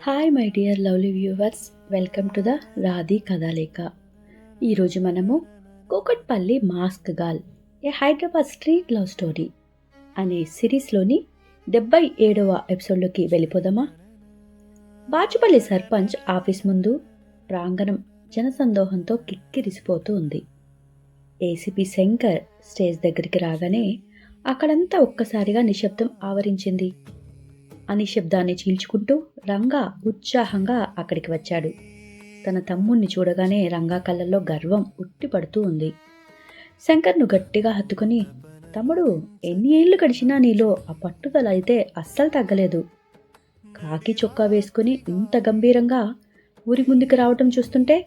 Hi my dear lovely viewers, welcome to the Radhi Kathalekha. ఈరోజు మనము Kukatpally mask girl a Hyderabad street love story అనే సిరీస్లోని 77వ ఎపిసోడ్లోకి వెళ్ళిపోదామా? బాచుపల్లి సర్పంచ్ ఆఫీస్ ముందు ప్రాంగణం జనసందోహంతో కిక్కిరిసిపోతూ ఉంది. ఏసీపీ శంకర్ స్టేజ్ దగ్గరికి రాగానే అక్కడంతా ఒక్కసారిగా నిశ్శబ్దం ఆవరించింది. ఆ నిశ్శబ్దాన్ని చీల్చుకుంటూ రంగా ఉత్సాహంగా అక్కడికి వచ్చాడు. తన తమ్ముణ్ణి చూడగానే రంగా కళ్ళల్లో గర్వం ఉట్టిపడుతూ ఉంది. శంకర్ను గట్టిగా హత్తుకుని, తమ్ముడు, ఎన్ని ఏళ్లు గడిచినా నీలో ఆ పట్టుదల అయితే అస్సలు తగ్గలేదు. కాకి చొక్కా వేసుకుని ఇంత గంభీరంగా ఊరి ముందుకు రావటం చూస్తుంటే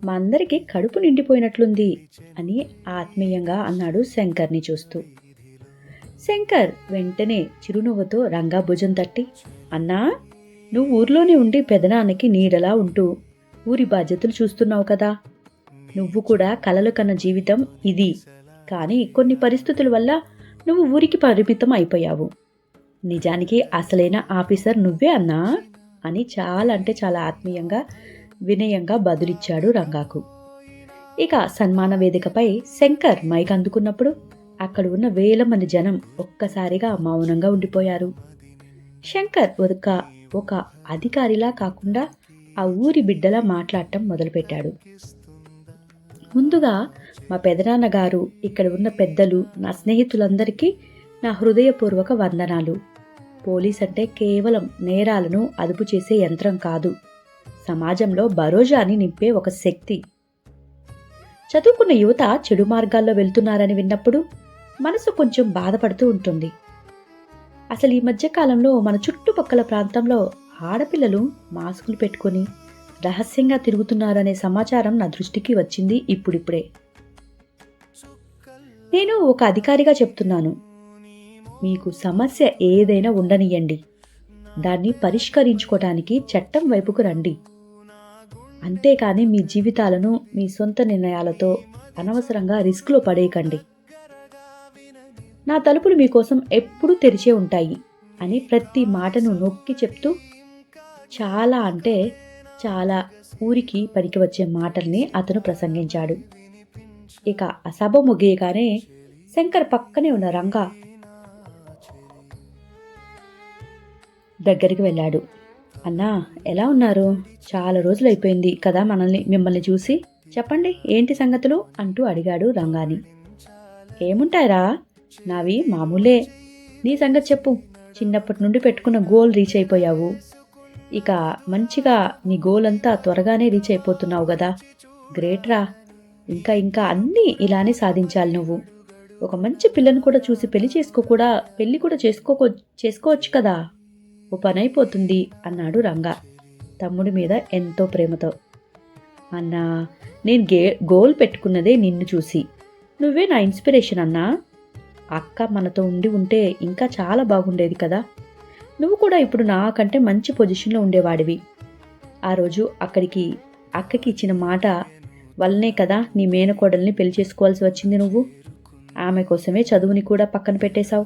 మా అందరికీ కడుపు నిండిపోయినట్లుంది అని ఆత్మీయంగా అన్నాడు శంకర్ని చూస్తూ. శంకర్ వెంటనే చిరునవ్వుతో రంగా భుజం తట్టి, అన్నా, నువ్వు ఊర్లోనే ఉండి పెదనాన్నకి నీడలా ఉంటూ ఊరి బాధ్యతలు చూస్తున్నావు కదా. నువ్వు కూడా కలలు కన్న జీవితం ఇది. కానీ కొన్ని పరిస్థితుల వల్ల నువ్వు ఊరికి పరిమితం అయిపోయావు. నిజానికి అసలైన ఆఫీసర్ నువ్వే అన్నా అని చాలా ఆత్మీయంగా వినయంగా బదులిచ్చాడు రంగాకు. ఇక సన్మాన వేదికపై శంకర్ మైక్ అందుకున్నప్పుడు అక్కడ ఉన్న వేల మంది జనం ఒక్కసారిగా మౌనంగా ఉండిపోయారు. శంకర్ ఒక అధికారిలా కాకుండా ఆ ఊరి బిడ్డలా మాట్లాడటం మొదలుపెట్టాడు. ముందుగా మా పెదనాన్న గారు, ఇక్కడ ఉన్న పెద్దలు, నా స్నేహితులందరికీ నా హృదయపూర్వక వందనాలు. పోలీస్ అంటే కేవలం నేరాలను అదుపు చేసే యంత్రం కాదు, సమాజంలో భరోసాని నింపే ఒక శక్తి. చదువుకున్న యువత చెడు మార్గాల్లో వెళ్తున్నారని విన్నప్పుడు మనసు కొంచెం బాధపడుతూ ఉంటుంది. అసలు ఈ మధ్యకాలంలో మన చుట్టుపక్కల ప్రాంతంలో ఆడపిల్లలు మాస్కులు పెట్టుకుని రహస్యంగా తిరుగుతున్నారనే సమాచారం నా దృష్టికి వచ్చింది ఇప్పుడిప్పుడే. నేను ఒక అధికారిగా చెప్తున్నాను, మీకు సమస్య ఏదైనా ఉండనియండి, దాన్ని పరిష్కరించుకోవటానికి చట్టం వైపుకు రండి. అంతేకాని మీ జీవితాలను మీ సొంత నిర్ణయాలతో అనవసరంగా రిస్క్లో పడేయకండి. నా తలుపులు మీకోసం ఎప్పుడూ తెరిచే ఉంటాయి అని ప్రతి మాటను నొక్కి చెప్తూ చాలా ఊరికి పనికి వచ్చే మాటల్ని అతను ప్రసంగించాడు. ఇక ఆ సభ ముగియగానే శంకర్ పక్కనే ఉన్న రంగా దగ్గరికి వెళ్ళాడు. అన్నా, ఎలా ఉన్నారు? చాలా రోజులు అయిపోయింది కదా మిమ్మల్ని చూసి. చెప్పండి, ఏంటి సంగతులు అంటూ అడిగాడు రంగాని. ఏముంటాయరా, నావి మామూలే. నీ సంగతి చెప్పు. చిన్నప్పటి నుండి పెట్టుకున్న గోల్ రీచ్ అయిపోయావు. ఇక మంచిగా నీ గోల్ అంతా త్వరగానే రీచ్ అయిపోతున్నావు కదా. గ్రేట్ రా. ఇంకా అన్నీ ఇలానే సాధించాలి నువ్వు. ఒక మంచి పిల్లను కూడా చూసి పెళ్లి కూడా చేసుకోవచ్చు కదా. ఓ పని అయిపోతుంది అన్నాడు రంగా తమ్ముడి మీద ఎంతో ప్రేమతో. అన్నా, నేను గోల్ పెట్టుకున్నదే నిన్ను చూసి. నువ్వే నా ఇన్స్పిరేషన్ అన్నా. అక్క మనతో ఉంటే ఇంకా చాలా బాగుండేది కదా. నువ్వు కూడా ఇప్పుడు నాకంటే మంచి పొజిషన్లో ఉండేవాడివి. ఆ రోజు అక్కకి ఇచ్చిన మాట వల్లనే కదా నీ మేనకోడల్ని పెళ్లి చేసుకోవాల్సి వచ్చింది. నువ్వు ఆమె కోసమే చదువుని కూడా పక్కన పెట్టేశావు.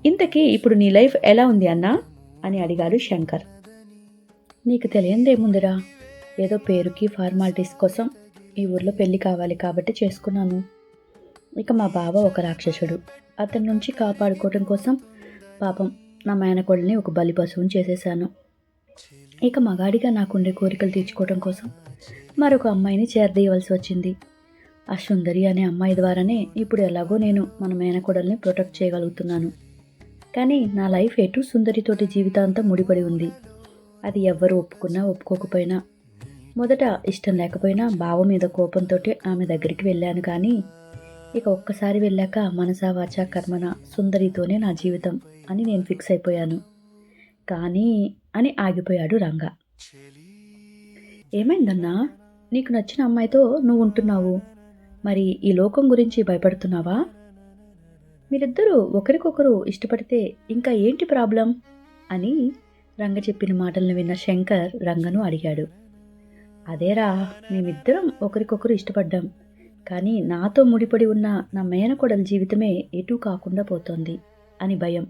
ఇంతకీ ఇప్పుడు నీ లైఫ్ ఎలా ఉంది అన్నా అని అడిగాడు శంకర్. నీకు తెలియందేముందిరా, ఏదో పేరుకి ఫార్మాలిటీస్ కోసం ఈ ఊర్లో పెళ్లి కావాలి కాబట్టి చేసుకున్నాను. ఇక మా బావ ఒక రాక్షసుడు. అతని నుంచి కాపాడుకోవటం కోసం పాపం నా మేనకోడల్ని ఒక బలి పశువుని చేసేశాను. ఇక మగాడిగా నాకుండే కోరికలు తీర్చుకోవటం కోసం మరొక అమ్మాయిని చేరదీయవలసి వచ్చింది. ఆ సుందరి అనే అమ్మాయి ద్వారానే ఇప్పుడు ఎలాగో నేను మన మేనకోడల్ని ప్రొటెక్ట్ చేయగలుగుతున్నాను. కానీ నా లైఫ్ ఎటు సుందరితోటి జీవితాంతం ముడిపడి ఉంది. అది ఎవ్వరు ఒప్పుకున్నా ఒప్పుకోకపోయినా, మొదట ఇష్టం లేకపోయినా బావ మీద కోపంతో ఆమె దగ్గరికి వెళ్ళాను. కానీ ఇక ఒక్కసారి వెళ్ళాక మనసా వాచా కర్మన సుందరితోనే నా జీవితం అని నేను ఫిక్స్ అయిపోయాను. కానీ అని ఆగిపోయాడు రంగా. ఏమైందన్నా, నీకు నచ్చిన అమ్మాయితో నువ్వు ఉంటున్నావు, మరి ఈ లోకం గురించి భయపడుతున్నావా? మీరిద్దరూ ఒకరికొకరు ఇష్టపడితే ఇంకా ఏంటి ప్రాబ్లం అని రంగ చెప్పిన మాటలను విన్న శంకర్ రంగను అడిగాడు. అదేరా, మేమిద్దరం ఒకరికొకరు ఇష్టపడ్డాం. కానీ నాతో ముడిపడి ఉన్న నా మేనకోడల జీవితమే ఎటూ కాకుండా పోతోంది అని భయం.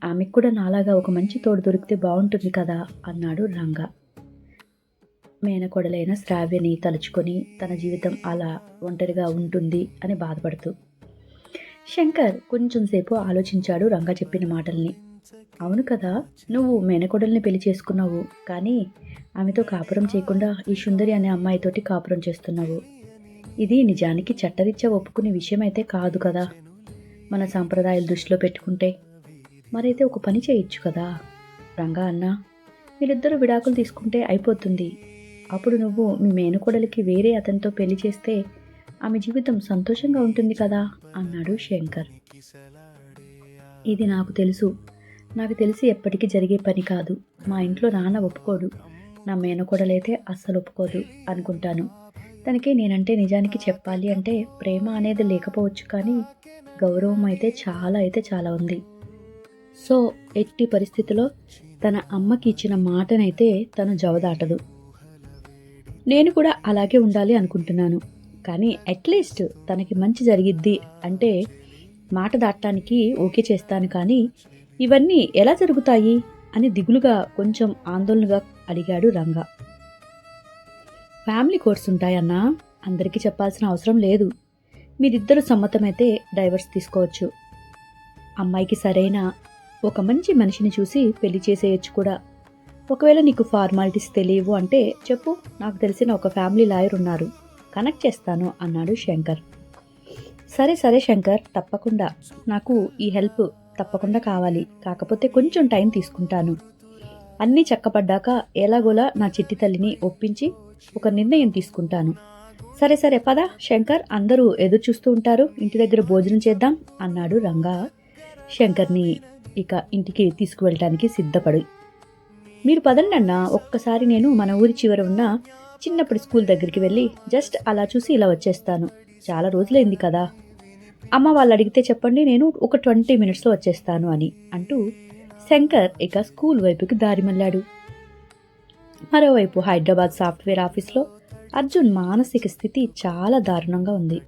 ఆమెకు కూడా నాలాగా ఒక మంచి తోడు దొరికితే బాగుంటుంది కదా అన్నాడు రంగా. మేనకోడలైన శ్రావ్యని తలుచుకొని తన జీవితం అలా ఒంటరిగా ఉంటుంది అని బాధపడుతూ. శంకర్ కొంచెం సేపు ఆలోచించాడు రంగా చెప్పిన మాటల్ని. అవును కదా, నువ్వు మేనకోడల్ని పెళ్లి చేసుకున్నావు, కానీ ఆమెతో కాపురం చేయకుండా ఈ సుందరి అనే అమ్మాయితోటి కాపురం చేస్తున్నావు. ఇది నిజానికి చట్టరీత్యా ఒప్పుకునే విషయం అయితే కాదు కదా. మన సాంప్రదాయాలు దృష్టిలో పెట్టుకుంటే మరైతే ఒక పని చేయొచ్చు కదా రంగా అన్న. మీరిద్దరూ విడాకులు తీసుకుంటే అయిపోతుంది. అప్పుడు నువ్వు మీ మేనకోడలికి వేరే అతనితో పెళ్లి చేస్తే ఆమె జీవితం సంతోషంగా ఉంటుంది కదా అన్నాడు శంకర్. ఇది నాకు తెలిసి ఎప్పటికీ జరిగే పని కాదు. మా ఇంట్లో నాన్న ఒప్పుకోడు, నా మేనకోడలైతే అస్సలు ఒప్పుకోదు అనుకుంటాను. తనకి నేనంటే నిజానికి చెప్పాలి అంటే ప్రేమ అనేది లేకపోవచ్చు, కానీ గౌరవం అయితే చాలా ఉంది. సో ఎట్టి పరిస్థితిలో తన అమ్మకి ఇచ్చిన మాటనైతే తను జవదాటదు. నేను కూడా అలాగే ఉండాలి అనుకుంటున్నాను, కానీ అట్లీస్ట్ తనకి మంచి జరిగిద్ది అంటే మాట దాటడానికి ఓకే చేస్తాను. కానీ ఇవన్నీ ఎలా జరుగుతాయి అని దిగులుగా కొంచెం ఆందోళనగా అడిగాడు రంగా. ఫ్యామిలీ కోర్స్ ఉంటాయన్నా, అందరికీ చెప్పాల్సిన అవసరం లేదు. మీరిద్దరూ సమ్మతమైతే డైవర్స్ తీసుకోవచ్చు. అమ్మాయికి సరైన ఒక మంచి మనిషిని చూసి పెళ్లి చేసేయచ్చు కూడా. ఒకవేళ నీకు ఫార్మాలిటీస్ తెలియవు అంటే చెప్పు, నాకు తెలిసిన ఒక ఫ్యామిలీ లాయర్ ఉన్నారు, కనెక్ట్ చేస్తాను అన్నాడు శంకర్. సరే శంకర్, తప్పకుండా నాకు ఈ హెల్ప్ తప్పకుండా కావాలి. కాకపోతే కొంచెం టైం తీసుకుంటాను. అన్నీ చక్కపడ్డాక ఎలాగోలా నా చిట్టి తల్లిని ఒప్పించి ఒక నిర్ణయం తీసుకుంటాను. సరే పద శంకర్, అందరూ ఎదురు చూస్తూ ఉంటారు, ఇంటి దగ్గర భోజనం చేద్దాం అన్నాడు రంగా శంకర్ని ఇక ఇంటికి తీసుకువెళ్ళటానికి సిద్ధపడి. మీరు పదండి అన్న, ఒక్కసారి నేను మన ఊరి చివర ఉన్న చిన్నప్పటి స్కూల్ దగ్గరికి వెళ్ళి జస్ట్ అలా చూసి ఇలా వచ్చేస్తాను. చాలా రోజులైంది కదా. అమ్మ వాళ్ళు అడిగితే చెప్పండి, నేను ఒక 20 minutesలో వచ్చేస్తాను అని అంటూ శంకర్ ఇక స్కూల్ వైపుకి దారి మళ్ళాడు. మరోవైపు హైదరాబాద్ సాఫ్ట్వేర్ ఆఫీస్లో అర్జున్ మానసిక స్థితి చాలా దారుణంగా ఉంది.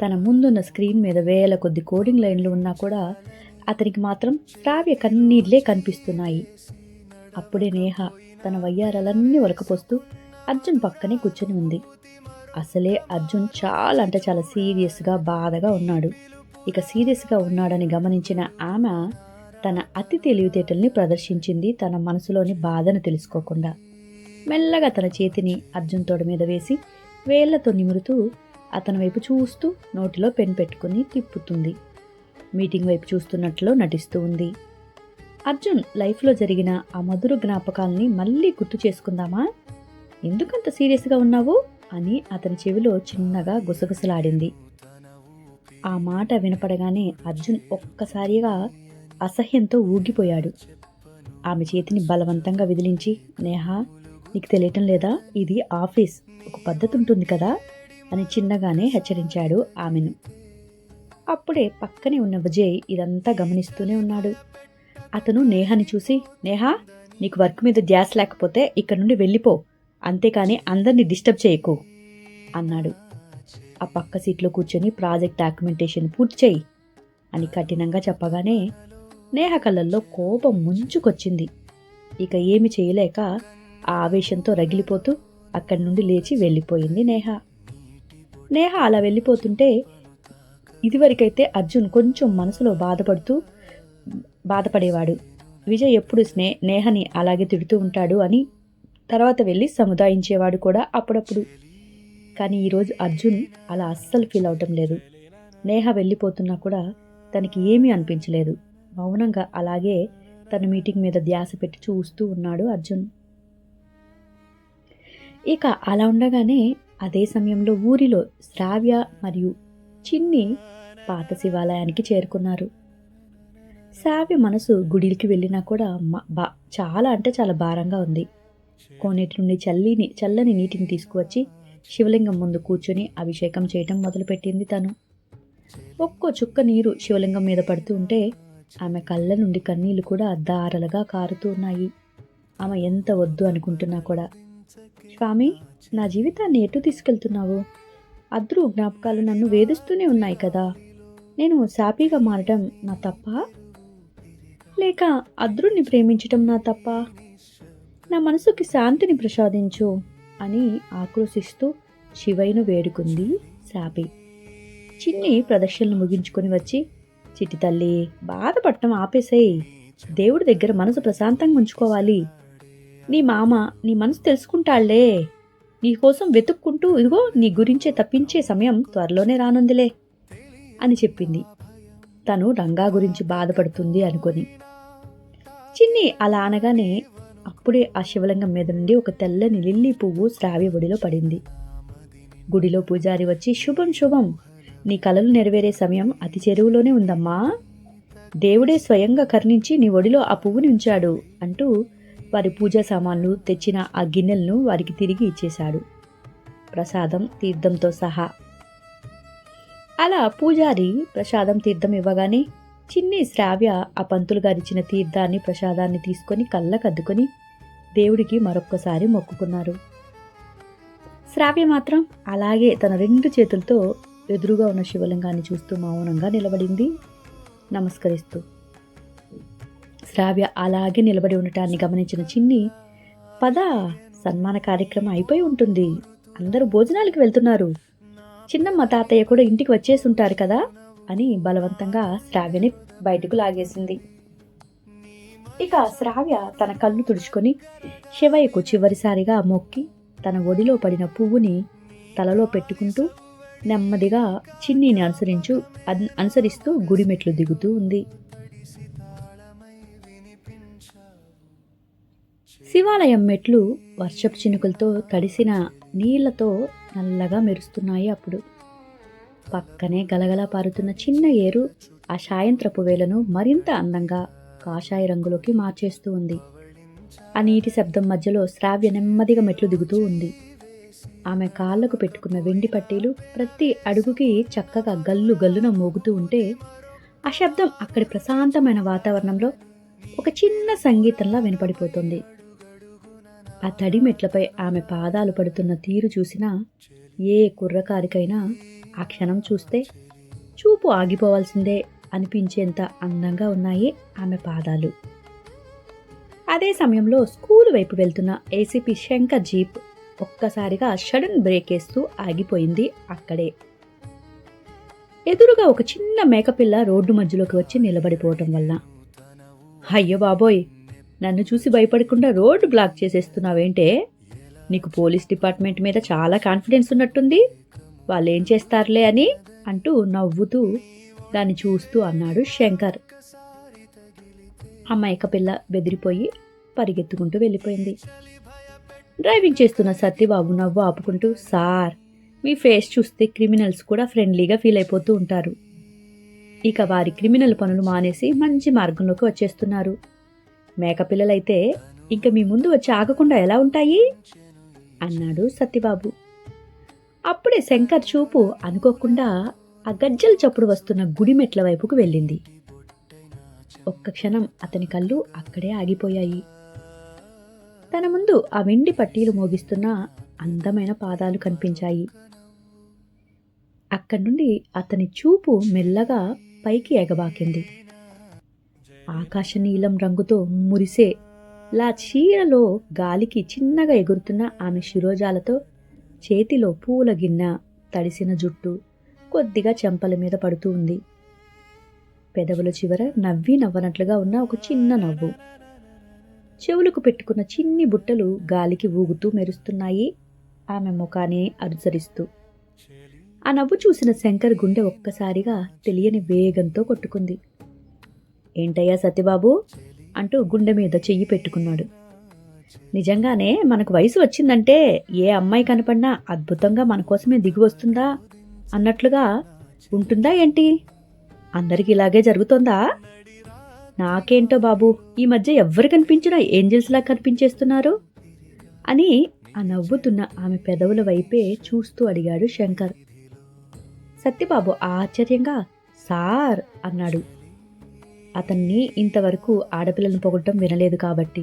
తన ముందున్న స్క్రీన్ మీద వేల కొద్ది కోడింగ్ లైన్లు ఉన్నా కూడా అతనికి మాత్రం శ్రావ్య కన్నీళ్లే కనిపిస్తున్నాయి. అప్పుడే నేహ తన వయ్యారాలన్నీ ఒలకపోస్తూ అర్జున్ పక్కనే కూర్చొని ఉంది. అసలే అర్జున్ చాలా సీరియస్గా బాధగా ఉన్నాడు. ఇక సీరియస్గా ఉన్నాడని గమనించిన ఆమె తన అతి తెలివితేటల్ని ప్రదర్శించింది, తన మనసులోని బాధను తెలుసుకోకుండా. మెల్లగా తన చేతిని అర్జున్ తోడ మీద వేసి వేళ్లతో నిమురుతూ అతని వైపు చూస్తూ నోటిలో పెన్ పెట్టుకుని తిప్పుతుంది. మీటింగ్ వైపు చూస్తున్నట్లు నటిస్తూ ఉంది. అర్జున్ లైఫ్లో జరిగిన ఆ మధుర జ్ఞాపకాలని మళ్ళీ గుర్తు చేసుకుందామా? ఎందుకంత సీరియస్గా ఉన్నావు అని అతని చెవిలో చిన్నగా గుసగుసలాడింది. ఆ మాట వినపడగానే అర్జున్ ఒక్కసారిగా అసహ్యంతో ఊగిపోయాడు. ఆమె చేతిని బలవంతంగా విదిలించి, నేహా, నీకు తెలియటం లేదా? ఇది ఆఫీస్, ఒక పద్ధతి ఉంటుంది కదా అని చిన్నగానే హెచ్చరించాడు ఆమెను. అప్పుడే పక్కనే ఉన్న విజయ్ ఇదంతా గమనిస్తూనే ఉన్నాడు. అతను నేహాని చూసి, నేహా, నీకు వర్క్ మీద ధ్యాస లేకపోతే ఇక్కడ నుండి వెళ్ళిపో, అంతేకాని అందరినీ డిస్టర్బ్ చేయకు అన్నాడు. ఆ పక్క సీట్లో కూర్చొని ప్రాజెక్ట్ డాక్యుమెంటేషన్ పూర్తి చేయి అని కఠినంగా చెప్పగానే నేహ కళ్ళల్లో కోపం ముంచుకొచ్చింది. ఇక ఏమి చేయలేక ఆ ఆవేశంతో రగిలిపోతూ అక్కడి నుండి లేచి వెళ్ళిపోయింది నేహ అలా వెళ్ళిపోతుంటే ఇదివరకైతే అర్జున్ కొంచెం మనసులో బాధపడేవాడు. విజయ్ ఎప్పుడు నేహని అలాగే తిడుతూ ఉంటాడు అని తర్వాత వెళ్ళి సముదాయించేవాడు కూడా అప్పుడప్పుడు. కానీ ఈరోజు అర్జున్ అలా అస్సలు ఫీల్ అవటం లేదు. నేహ వెళ్ళిపోతున్నా కూడా తనకి ఏమీ అనిపించలేదు. మౌనంగా అలాగే తన మీటింగ్ మీద ధ్యాస పెట్టి చూస్తూ ఉన్నాడు అర్జున్. ఇక అలా ఉండగానే అదే సమయంలో ఊరిలో శ్రావ్య మరియు చిన్ని పాత శివాలయానికి చేరుకున్నారు. శ్రావ్య మనసు గుడికి వెళ్ళినా కూడా చాలా భారంగా ఉంది. కోనేటి నుండి చల్లని నీటిని తీసుకువచ్చి శివలింగం ముందు కూర్చొని అభిషేకం చేయటం మొదలుపెట్టింది తను. ఒక్కో చుక్క నీరు శివలింగం మీద పడుతూ ఉంటే ఆమె కళ్ళ నుండి కన్నీళ్లు కూడా దారలుగా కారుతూ ఉన్నాయి. ఆమె ఎంత వద్దు అనుకుంటున్నా కూడా. స్వామి, నా జీవితాన్ని ఎటు తీసుకెళ్తున్నావు? అద్రు జ్ఞాపకాలు నన్ను వేధిస్తూనే ఉన్నాయి కదా. నేను శాపీగా మారటం నా తప్ప? లేక అద్రుణ్ణి ప్రేమించటం నా తప్ప? నా మనసుకి శాంతిని ప్రసాదించు అని ఆక్రోశిస్తూ శివయ్యను వేడుకుంది శ్రావ్య. చిన్ని ప్రదక్షిణలు ముగించుకొని వచ్చి, చిట్టి తల్లి, బాధపడటం ఆపేసేయ్. దేవుడి దగ్గర మనసు ప్రశాంతంగా ఉంచుకోవాలి. నీ మామ నీ మనసు తెలుసుకుంటాళ్లే. నీకోసం వెతుక్కుంటూ ఇదిగో నీ గురించే తప్పించే సమయం త్వరలోనే రానుందిలే అని చెప్పింది, తను రంగా గురించి బాధపడుతుంది అనుకొని. చిన్ని అలా అనగానే అప్పుడే ఆ శివలింగం మీద నుండి ఒక తెల్లని లిల్లీ పువ్వు శ్రావ్య ఒడిలో పడింది. గుడిలో పూజారి వచ్చి, శుభం శుభం, నీ కలలు నెరవేరే సమయం అతి చెరువులోనే ఉందమ్మా. దేవుడే స్వయంగా కరుణించి నీ ఒడిలో ఆ పువ్వుని ఉంచాడు అంటూ వారి పూజా సామాన్లు తెచ్చిన ఆ గిన్నెలను వారికి తిరిగి ఇచ్చేశాడు, ప్రసాదం తీర్థంతో సహా. అలా పూజారి ప్రసాదం తీర్థం ఇవ్వగానే చిన్ని శ్రావ్య ఆ పంతులు గారిచ్చిన తీర్థాన్ని ప్రసాదాన్ని తీసుకొని కళ్ళకద్దుకొని దేవుడికి మరొక్కసారి మొక్కుకున్నారు. శ్రావ్య మాత్రం అలాగే తన 2 చేతులతో ఎదురుగా ఉన్న శివలింగాన్ని చూస్తూ మౌనంగా నిలబడింది, నమస్కరిస్తూ. శ్రావ్య అలాగే నిలబడి ఉండటాన్ని గమనించిన చిన్ని, పద, సన్మాన కార్యక్రమం అయిపోయి ఉంటుంది, అందరూ భోజనాలకు వెళ్తున్నారు, చిన్నమ్మ తాతయ్య కూడా ఇంటికి వచ్చేసి ఉంటారు కదా అని బలవంతంగా శ్రావ్యని బయటకు లాగేసింది. ఇక శ్రావ్య తన కళ్ళు తుడుచుకొని శివయ్యకు చివరిసారిగా మొక్కి తన ఒడిలో పడిన పువ్వుని తలలో పెట్టుకుంటూ నెమ్మదిగా చిన్నీని అనుసరిస్తూ గుడి మెట్లు దిగుతూ ఉంది. శివాలయం మెట్లు వర్షపు చినుకులతో తడిసిన నీళ్లతో నల్లగా మెరుస్తున్నాయి. అప్పుడు పక్కనే గలగలా పారుతున్న చిన్న ఏరు ఆ సాయంత్రపు వేళను మరింత అందంగా కాషాయ రంగులోకి మార్చేస్తూ ఉంది. ఆ నీటి శబ్దం మధ్యలో శ్రావ్య నెమ్మదిగా మెట్లు దిగుతూ ఉంది. ఆమె కాళ్లకు పెట్టుకున్న వెండి పట్టీలు ప్రతి అడుగుకి చక్కగా గల్లు గల్లున మోగుతూ ఉంటే ఆ శబ్దం అక్కడి ప్రశాంతమైన వాతావరణంలో ఒక చిన్న సంగీతంలా వినపడిపోతుంది. ఆ తడి మెట్లపై ఆమె పాదాలు పడుతున్న తీరు చూసినా ఏ కుర్రకారికైనా ఆ క్షణం చూస్తే చూపు ఆగిపోవాల్సిందే అనిపించేంత అందంగా ఉన్నాయి ఆమె పాదాలు. అదే సమయంలో స్కూలు వైపు వెళ్తున్న ఏసీపీ శంకర్ జీప్ ఒక్కసారిగా సడన్ బ్రేక్ వేస్తూ ఆగిపోయింది అక్కడే. ఎదురుగా ఒక చిన్న మేకపిల్ల రోడ్డు మధ్యలోకి వచ్చి నిలబడిపోవటం వల్ల, అయ్యో బాబోయ్, నన్ను చూసి భయపడకుండా రోడ్డు బ్లాక్ చేసేస్తున్నావేంటే? నీకు పోలీస్ డిపార్ట్మెంట్ మీద చాలా కాన్ఫిడెన్స్ ఉన్నట్టుంది, వాళ్ళేం చేస్తారులే అని అంటూ నవ్వుతూ దాన్ని చూస్తూ అన్నాడు శంకర్. ఆ మేకపిల్ల బెదిరిపోయి పరిగెత్తుకుంటూ వెళ్ళిపోయింది. డ్రైవింగ్ చేస్తున్న సత్యబాబు నవ్వు ఆపుకుంటూ, సార్, మీ ఫేస్ చూస్తే క్రిమినల్స్ కూడా ఫ్రెండ్లీగా ఫీల్ అయిపోతూ ఉంటారు. ఇక వారి క్రిమినల్ పనులు మానేసి మంచి మార్గంలోకి వచ్చేస్తున్నారు. మేకపిల్లలైతే ఇంక మీ ముందు వచ్చి ఆగకుండా ఎలా ఉంటాయి అన్నాడు సత్యబాబు. అప్పుడే శంకర్ చూపు అనుకోకుండా ఆ గజ్జల చప్పుడు వస్తున్న గుడి మెట్ల వైపుకు వెళ్ళింది. ఒక్క క్షణం అతని కళ్ళు అక్కడే ఆగిపోయాయి. తన ముందు ఆ వెండి పట్టీలు మోగిస్తున్న అందమైన పాదాలు కనిపించాయి. అక్కడి నుండి అతని చూపు మెల్లగా పైకి ఎగబాకింది. ఆకాశ నీలం రంగుతో మురిసే లా చీరలో గాలికి చిన్నగా ఎగురుతున్న ఆమె శిరోజాలతో చేతిలో పూల గిన్నె, తడిసిన జుట్టు కొద్దిగా చెంపల మీద పడుతూ ఉంది. పెదవుల చివర నవ్వనట్లుగా ఉన్న ఒక చిన్న నవ్వు. చెవులకు పెట్టుకున్న చిన్ని బుట్టలు గాలికి ఊగుతూ మెరుస్తున్నాయి ఆమె ముఖాన్ని అనుసరిస్తూ. ఆ నవ్వు చూసిన శంకర్ గుండె ఒక్కసారిగా తెలియని వేగంతో కొట్టుకుంది. ఏంటయ్యా సత్యబాబు అంటూ గుండె మీద చెయ్యి పెట్టుకున్నాడు. నిజంగానే మనకు వయసు వచ్చిందంటే ఏ అమ్మాయి కనపడినా అద్భుతంగా మన కోసమే దిగి వస్తుందా అన్నట్లుగా ఉంటుందా ఏంటి? అందరికి ఇలాగే జరుగుతోందా? నాకేంటో బాబు, ఈ మధ్య ఎవ్వరు కనిపించినా ఏంజల్స్లా కనిపించేస్తున్నారు అని ఆ నవ్వుతున్న ఆమె పెదవుల వైపే చూస్తూ అడిగాడు శంకర్. సత్యబాబు ఆశ్చర్యంగా సార్ అన్నాడు. అతన్ని ఇంతవరకు ఆడపిల్లను పొగడటం వినలేదు కాబట్టి.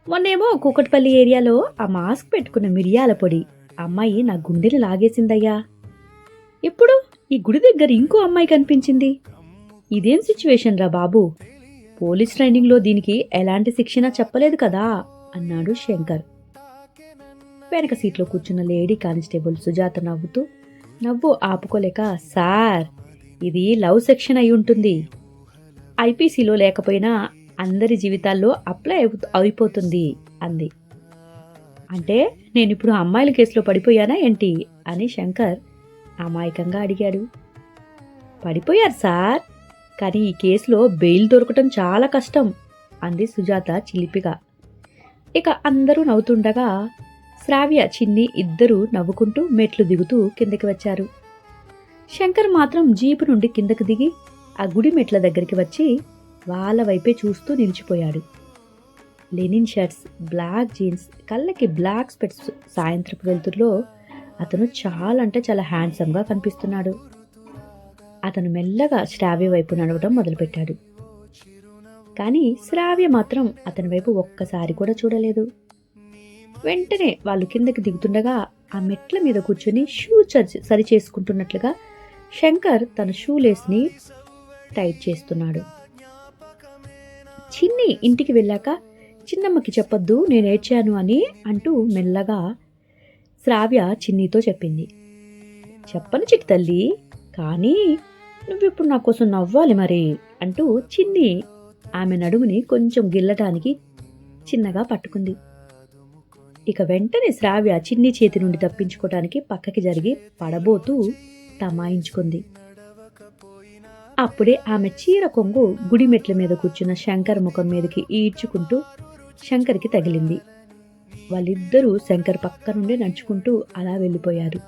మొన్నేమో కూకట్పల్లి ఏరియాలో ఆ మాస్క్ పెట్టుకున్న మిరియాల పొడి అమ్మాయి నా గుండెని లాగేసిందయ్యా. ఇప్పుడు ఈ గుడి దగ్గర ఇంకో అమ్మాయి కనిపించింది. ఇదేం సిచ్యువేషన్ రా బాబు పోలీస్ ట్రైనింగ్లో దీనికి ఎలాంటి శిక్షణ చెప్పలేదు కదా అన్నాడు శంకర్. వెనక సీట్లో కూర్చున్న లేడీ కానిస్టేబుల్ సుజాత నవ్వు ఆపుకోలేక, సార్ ఇది లవ్ సెక్షన్ అయి ఉంటుంది, ఐపీసీలో లేకపోయినా అందరి జీవితాల్లో అప్లై అయిపోతుంది అంది. అంటే నేనిప్పుడు అమ్మాయిల కేసులో పడిపోయానా ఏంటి అని శంకర్ అమాయకంగా అడిగాడు. పడిపోయారు సార్, కానీ ఈ కేసులో బెయిల్ దొరకటం చాలా కష్టం అంది సుజాత చిలిపిగా. ఇక అందరూ నవ్వుతుండగా శ్రావ్య, చిన్ని ఇద్దరూ నవ్వుకుంటూ మెట్లు దిగుతూ కిందకి వచ్చారు. శంకర్ మాత్రం జీపు నుండి కిందకి దిగి ఆ గుడి మెట్ల దగ్గరికి వచ్చి వాళ్ళ వైపే చూస్తూ నిలిచిపోయాడు. లెనిన్ షర్ట్స్, బ్లాక్ జీన్స్, కళ్ళకి బ్లాక్ స్పెట్స్ సాయంత్రపు వెలుతురులో అతను చాలా హ్యాండ్సమ్గా కనిపిస్తున్నాడు. అతను మెల్లగా శ్రావ్య వైపు నడవడం మొదలుపెట్టాడు. కానీ శ్రావ్య మాత్రం అతని వైపు ఒక్కసారి కూడా చూడలేదు. వెంటనే వాళ్ళు కిందకి దిగుతుండగా ఆ మెట్ల మీద కూర్చొని షూ సరి చేసుకుంటున్నట్లుగా శంకర్ తన షూ లేస్ని టైట్ చేస్తున్నాడు. చిన్ని ఇంటికి వెళ్ళాక చిన్నమ్మకి చెప్పొద్దు నేను ఏడ్చాను అని అంటూ మెల్లగా శ్రావ్య చిన్నితో చెప్పింది. చెప్పను చిట్టి తల్లి, కానీ నువ్విప్పుడు నా కోసం నవ్వాలి మరి అంటూ చిన్ని ఆమె నడుముని కొంచెం గిల్లటానికి చిన్నగా పట్టుకుంది. ఇక వెంటనే శ్రావ్య చిన్ని చేతి నుండి తప్పించుకోవడానికి పక్కకి జరిగి పడబోతూ తమాయించుకుంది. అప్పుడే ఆమె చీర కొంగు గుడి మెట్ల మీద కూర్చున్న శంకర్ ముఖం మీదకి ఈడ్చుకుంటూ శంకర్కి తగిలింది. వాళ్ళిద్దరూ శంకర్ పక్క నుండి నడుచుకుంటూ అలా వెళ్ళిపోయారు.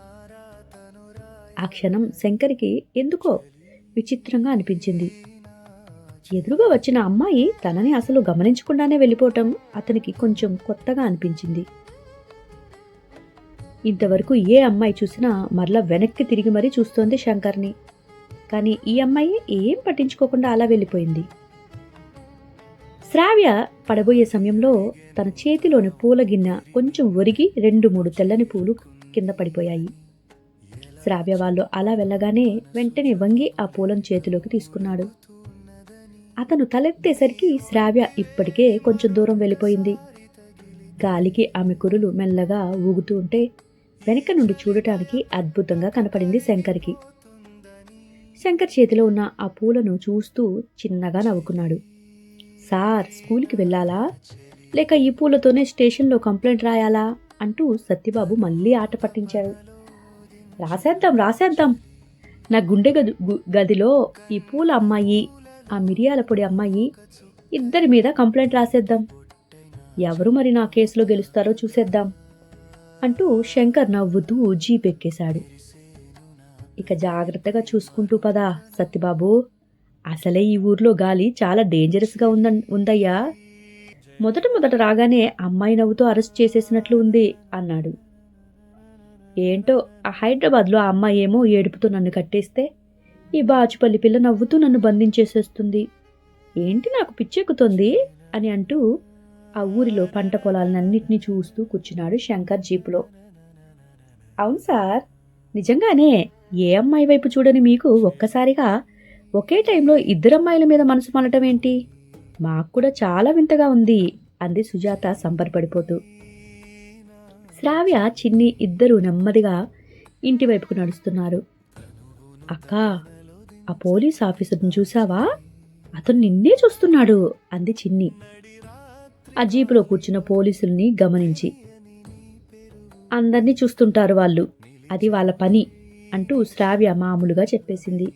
ఆ క్షణం శంకర్కి ఎందుకో విచిత్రంగా అనిపించింది. ఎదురుగా వచ్చిన అమ్మాయి తనని అసలు గమనించకుండానే వెళ్ళిపోవటం అతనికి కొంచెం కొత్తగా అనిపించింది. ఇంతవరకు ఏ అమ్మాయి చూసినా మరలా వెనక్కి తిరిగి మరీ చూస్తోంది శంకర్ని. కానీ ఈ అమ్మాయి ఏం పట్టించుకోకుండా అలా వెళ్ళిపోయింది. శ్రావ్య పడబోయే సమయంలో తన చేతిలోని పూల గిన్నె కొంచెం ఒరిగి 2-3 తెల్లని పూలు కింద పడిపోయాయి. శ్రావ్య వాళ్ళు అలా వెళ్ళగానే వెంటనే వంగి ఆ పూలను చేతిలోకి తీసుకున్నాడు. అతను తలెత్తేసరికి శ్రావ్య ఇప్పటికే కొంచెం దూరం వెళ్ళిపోయింది. గాలికి ఆమె కురులు మెల్లగా ఊగుతూ ఉంటే వెనక నుండి చూడటానికి అద్భుతంగా కనపడింది శంకర్కి. శంకర్ చేతిలో ఉన్న ఆ పూలను చూస్తూ చిన్నగా నవ్వుకున్నాడు. సార్, స్కూల్కి వెళ్ళాలా లేక ఈ పూలతోనే స్టేషన్లో కంప్లైంట్ రాయాలా అంటూ సత్యబాబు మళ్ళీ ఆట పట్టించాడు. రాసేద్దాం, నా గుండె గదిలో ఈ పూల అమ్మాయి, ఆ మిరియాల పొడి అమ్మాయి ఇద్దరి మీద కంప్లైంట్ రాసేద్దాం. ఎవరు మరి నా కేసులో గెలుస్తారో చూసేద్దాం అంటూ శంకర్ నవ్వుతూ జీప్ ఎక్కేశాడు. ఇక జాగ్రత్తగా చూసుకుంటూ పదా సత్యబాబు, అసలే ఈ ఊర్లో గాలి చాలా డేంజరస్గా ఉందయ్యా. మొదట రాగానే అమ్మాయి నవ్వుతో అరెస్ట్ చేసేసినట్లు ఉంది అన్నాడు. ఏంటో ఆ హైదరాబాద్లో ఆ అమ్మాయి ఏమో ఏడుపుతూ నన్ను కట్టేస్తే ఈ బాచుపల్లి పిల్ల నవ్వుతూ నన్ను బంధించేసేస్తుంది. ఏంటి నాకు పిచ్చెక్కుతుంది అని అంటూ ఆ ఊరిలో పంట పొలాలన్నింటినీ చూస్తూ కూర్చున్నాడు శంకర్ జీపులో. అవును సార్, నిజంగానే ఏ అమ్మాయి వైపు చూడని మీకు ఒక్కసారిగా ఒకే టైంలో 2 అమ్మాయిల మీద మనసు మలటం ఏంటి? మాకు కూడా చాలా వింతగా ఉంది అంది సుజాత సంబరపడిపోతూ. శ్రావ్య, చిన్ని ఇద్దరూ నెమ్మదిగా ఇంటి వైపుకు నడుస్తున్నారు. అక్కా, ఆ పోలీస్ ఆఫీసర్ని చూసావా? అతను నిన్నే చూస్తున్నాడు అంది చిన్ని ఆ జీపులో కూర్చున్న పోలీసుల్ని గమనించి. అందర్నీ చూస్తుంటారు వాళ్ళు, అది వాళ్ళ పని అంటూ శ్రావ్య మామూలుగా చెప్పేసింది.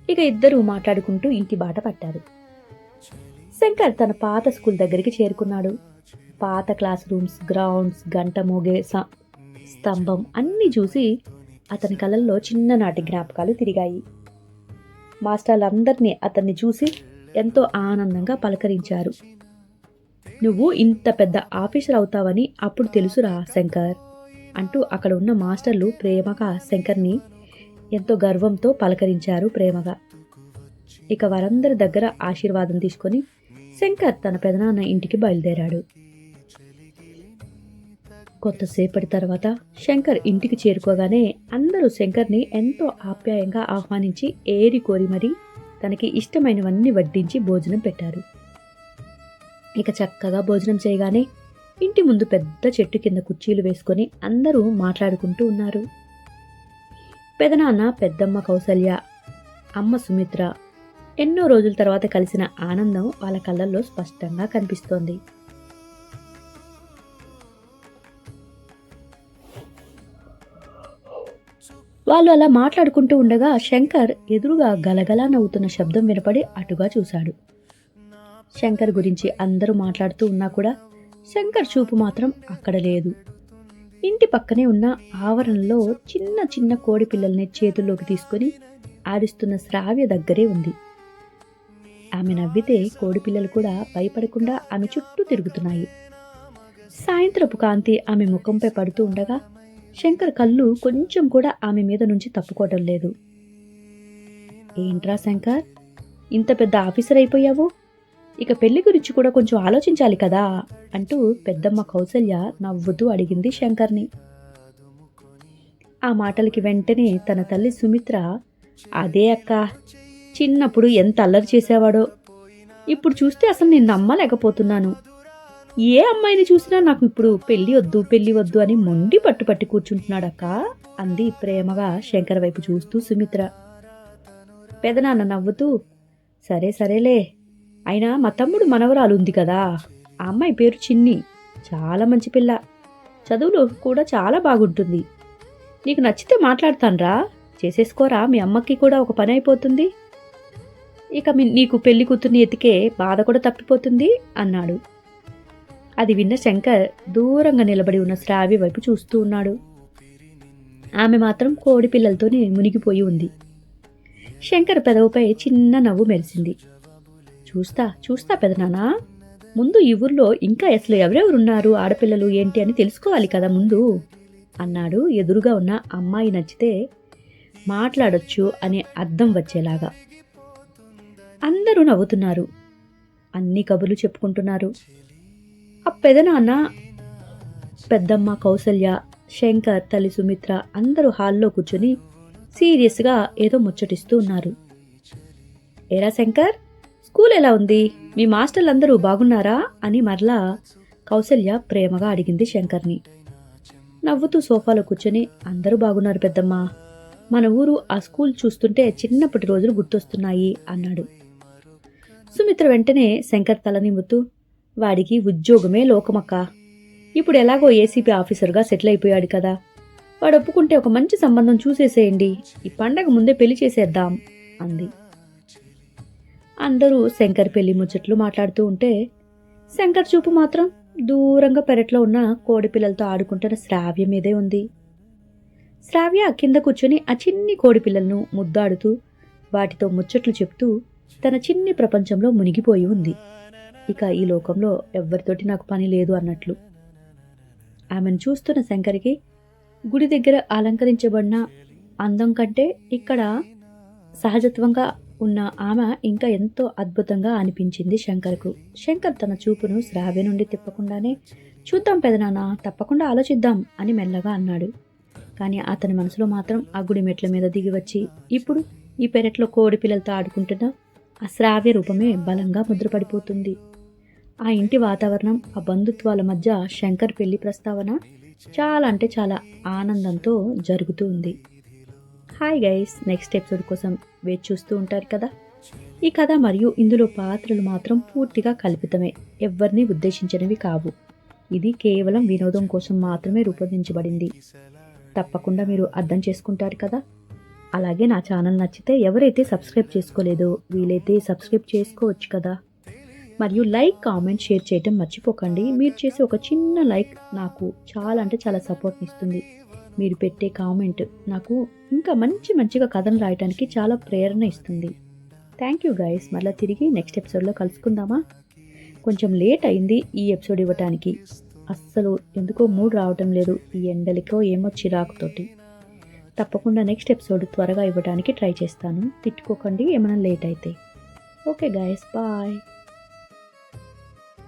ఇక ఇద్దరూ మాట్లాడుకుంటూ ఇంటి బాట పట్టారు. శంకర్ తన పాత స్కూల్ దగ్గరికి చేరుకున్నాడు. పాత క్లాస్ రూమ్స్, గ్రౌండ్స్, గంట మోగే స్తంభం అన్నీ చూసి అతని కళ్ళల్లో చిన్ననాటి జ్ఞాపకాలు తిరిగాయి. మాస్టర్లందరినీ అతన్ని చూసి ఎంతో ఆనందంగా పలకరించారు. నువ్వు ఇంత పెద్ద ఆఫీసర్ అవుతావని అప్పుడు తెలుసురా శంకర్ అంటూ అక్కడ ఉన్న మాస్టర్లు ప్రేమగా శంకర్ని ఎంతో గర్వంతో పలకరించారు ప్రేమగా. ఇక వారందరి దగ్గర ఆశీర్వాదం తీసుకొని శంకర్ తన పెదనాన్న ఇంటికి బయలుదేరాడు. కొంతసేపటి తర్వాత శంకర్ ఇంటికి చేరుకోగానే అందరూ శంకర్ని ఎంతో ఆప్యాయంగా ఆహ్వానించి ఏరి కోరి మరీ తనకి ఇష్టమైనవన్నీ వడ్డించి భోజనం పెట్టారు. ఇక చక్కగా భోజనం చేయగానే ఇంటి ముందు పెద్ద చెట్టు కింద కుర్చీలు వేసుకొని అందరూ మాట్లాడుకుంటూ ఉన్నారు. పెదనాన్న, పెద్దమ్మ కౌసల్య, అమ్మ సుమిత్ర ఎన్నో రోజుల తర్వాత కలిసిన ఆనందం వాళ్ళ కళ్ళల్లో స్పష్టంగా కనిపిస్తోంది. వాళ్ళు అలా మాట్లాడుకుంటూ ఉండగా శంకర్ ఎదురుగా గలగలా నవ్వుతున్న శబ్దం వినపడి అటుగా చూశాడు. శంకర్ గురించి అందరూ మాట్లాడుతూ ఉన్నా కూడా శంకర్ చూపు మాత్రం అక్కడ లేదు. ఇంటి పక్కనే ఉన్న ఆవరణలో చిన్న చిన్న కోడి పిల్లల్ని చేతుల్లోకి తీసుకుని ఆడిస్తున్న శ్రావ్య దగ్గరే ఉంది. ఆమె నవ్వితే కోడిపిల్లలు కూడా భయపడకుండా ఆమె చుట్టూ తిరుగుతున్నాయి. సాయంత్రపు కాంతి ఆమె ముఖంపై పడుతూ ఉండగా శంకర్ కళ్ళు కొంచెం కూడా ఆమె మీద నుంచి తప్పుకోవడం లేదు. ఏంట్రా శంకర్, ఇంత పెద్ద ఆఫీసర్ అయిపోయావు, ఇక పెళ్లి గురించి కూడా కొంచెం ఆలోచించాలి కదా అంటూ పెద్దమ్మ కౌసల్య నవ్వుతూ అడిగింది శంకర్ని. ఆ మాటలకి వెంటనే తన తల్లి సుమిత్ర, అదే అక్క, చిన్నప్పుడు ఎంత అల్లరి చేసేవాడో, ఇప్పుడు చూస్తే అసలు నేను నమ్మలేకపోతున్నాను. ఏ అమ్మాయిని చూసినా నాకు ఇప్పుడు పెళ్లి వద్దు అని మొండి పట్టుపట్టి కూర్చుంటున్నాడక్క అంది ప్రేమగా శంకర్ వైపు చూస్తూ సుమిత్ర. పెదనాన్న నవ్వుతూ, సరేలే, అయినా మా తమ్ముడు మనవరాలు ఉంది కదా, ఆ అమ్మాయి పేరు చిన్ని, చాలా మంచి పిల్ల, చదువులో కూడా చాలా బాగుంటుంది. నీకు నచ్చితే మాట్లాడతాన్రా, చేసేసుకోరా, మీ అమ్మకి కూడా ఒక పని అయిపోతుంది. ఇక నీకు పెళ్లి కూతుర్ని ఎతికే బాధ కూడా తప్పిపోతుంది అన్నాడు. అది విన్న శంకర్ దూరంగా నిలబడి ఉన్న శ్రావ్య వైపు చూస్తూ ఉన్నాడు. ఆమె మాత్రం కోడి పిల్లలతోనే మునిగిపోయి ఉంది. శంకర్ పెదవుపై చిన్న నవ్వు మెరిసింది. చూస్తా పెదనానా, ముందు ఈ ఊర్లో ఇంకా అసలు ఎవరెవరున్నారు, ఆడపిల్లలు ఏంటి అని తెలుసుకోవాలి కదా ముందు అన్నాడు. ఎదురుగా ఉన్న అమ్మాయి నచ్చితే మాట్లాడొచ్చు అనే అర్థం వచ్చేలాగా. అందరూ నవ్వుతున్నారు, అన్ని కబుర్లు చెప్పుకుంటున్నారు. ఆ పెదనాన్న, పెద్దమ్మ కౌసల్య, శంకర్, తల్లి సుమిత్ర అందరూ హాల్లో కూర్చొని సీరియస్గా ఏదో ముచ్చటిస్తూ ఉన్నారు. ఏరా శంకర్, స్కూల్ ఎలా ఉంది, మీ మాస్టర్లందరూ బాగున్నారా అని మరలా కౌసల్య ప్రేమగా అడిగింది శంకర్ని. నవ్వుతూ సోఫాలో కూర్చొని, అందరూ బాగున్నారు పెద్దమ్మ, మన ఊరు ఆ స్కూల్ చూస్తుంటే చిన్నప్పటి రోజులు గుర్తొస్తున్నాయి అన్నాడు. సుమిత్ర వెంటనే శంకర్ తల నిమ్ముతూ, వాడికి ఉద్యోగమే లోకమక్క, ఇప్పుడు ఎలాగో ఏసీపీ ఆఫీసర్గా సెటిల్ అయిపోయాడు కదా, వాడు ఒప్పుకుంటే ఒక మంచి సంబంధం చూసేసేయండి, ఈ పండగ ముందే పెళ్లి చేసేద్దాం అంది. అందరూ శంకర్ పెళ్లి ముచ్చట్లు మాట్లాడుతూ ఉంటే శంకర్ చూపు మాత్రం దూరంగా పెరట్లో ఉన్న కోడి పిల్లలతో ఆడుకుంటున్న శ్రావ్య మీదే ఉంది. శ్రావ్య కింద కూర్చొని ఆ చిన్ని కోడి పిల్లలను ముద్దాడుతూ వాటితో ముచ్చట్లు చెప్తూ తన చిన్ని ప్రపంచంలో మునిగిపోయి ఉంది. ఇక ఈ లోకంలో ఎవ్వరితోటి నాకు పని లేదు అన్నట్లు. ఆమెను చూస్తున్న శంకర్కి గుడి దగ్గర అలంకరించబడిన అందం కంటే ఇక్కడ సహజత్వంగా ఉన్న ఆమె ఇంకా ఎంతో అద్భుతంగా అనిపించింది శంకర్కు. శంకర్ తన చూపును శ్రావ్య నుండి తిప్పకుండానే, చూద్దాం పెదనాన్న, తప్పకుండా ఆలోచిద్దాం అని మెల్లగా అన్నాడు. కానీ అతని మనసులో మాత్రం ఆ గుడి మెట్ల మీద దిగి వచ్చి ఇప్పుడు ఈ పెరట్లో కోడి పిల్లలతో ఆడుకుంటున్న ఆ శ్రావ్య రూపమే బలంగా ముద్రపడిపోతుంది. ఆ ఇంటి వాతావరణం, ఆ బంధుత్వాల మధ్య శంకర్ పెళ్లి ప్రస్తావన చాలా అంటే చాలా ఆనందంతో జరుగుతూ ఉంది. హాయ్ గైస్, నెక్స్ట్ ఎపిసోడ్ కోసం వేచి చూస్తూ ఉంటారు కదా. ఈ కథ మరియు ఇందులో పాత్రలు మాత్రం పూర్తిగా కల్పితమే, ఎవ్వరిని ఉద్దేశించినవి కావు. ఇది కేవలం వినోదం కోసం మాత్రమే రూపొందించబడింది. తప్పకుండా మీరు అర్థం చేసుకుంటారు కదా. అలాగే నా ఛానల్ నచ్చితే ఎవరైతే సబ్స్క్రైబ్ చేసుకోలేదో వీలైతే సబ్స్క్రైబ్ చేసుకోవచ్చు కదా. మరియు లైక్, కామెంట్, షేర్ చేయటం మర్చిపోకండి. మీరు చేసే ఒక చిన్న లైక్ నాకు చాలా అంటే చాలా సపోర్ట్ని ఇస్తుంది. మీరు పెట్టే కామెంట్ నాకు ఇంకా మంచిగా కథను రాయడానికి చాలా ప్రేరణ ఇస్తుంది. Thank you guys. మళ్ళీ తిరిగి నెక్స్ట్ ఎపిసోడ్లో కలుసుకుందామా. కొంచెం లేట్ అయింది ఈ ఎపిసోడ్ ఇవ్వటానికి, అస్సలు ఎందుకో మూడ్ రావటం లేదు, ఈ ఎండలకో ఏమో చిరాకుతోటి. తప్పకుండా నెక్స్ట్ ఎపిసోడ్ త్వరగా ఇవ్వడానికి ట్రై చేస్తాను. తిట్టుకోకండి ఏమైనా లేట్ అయితే. Okay guys, bye.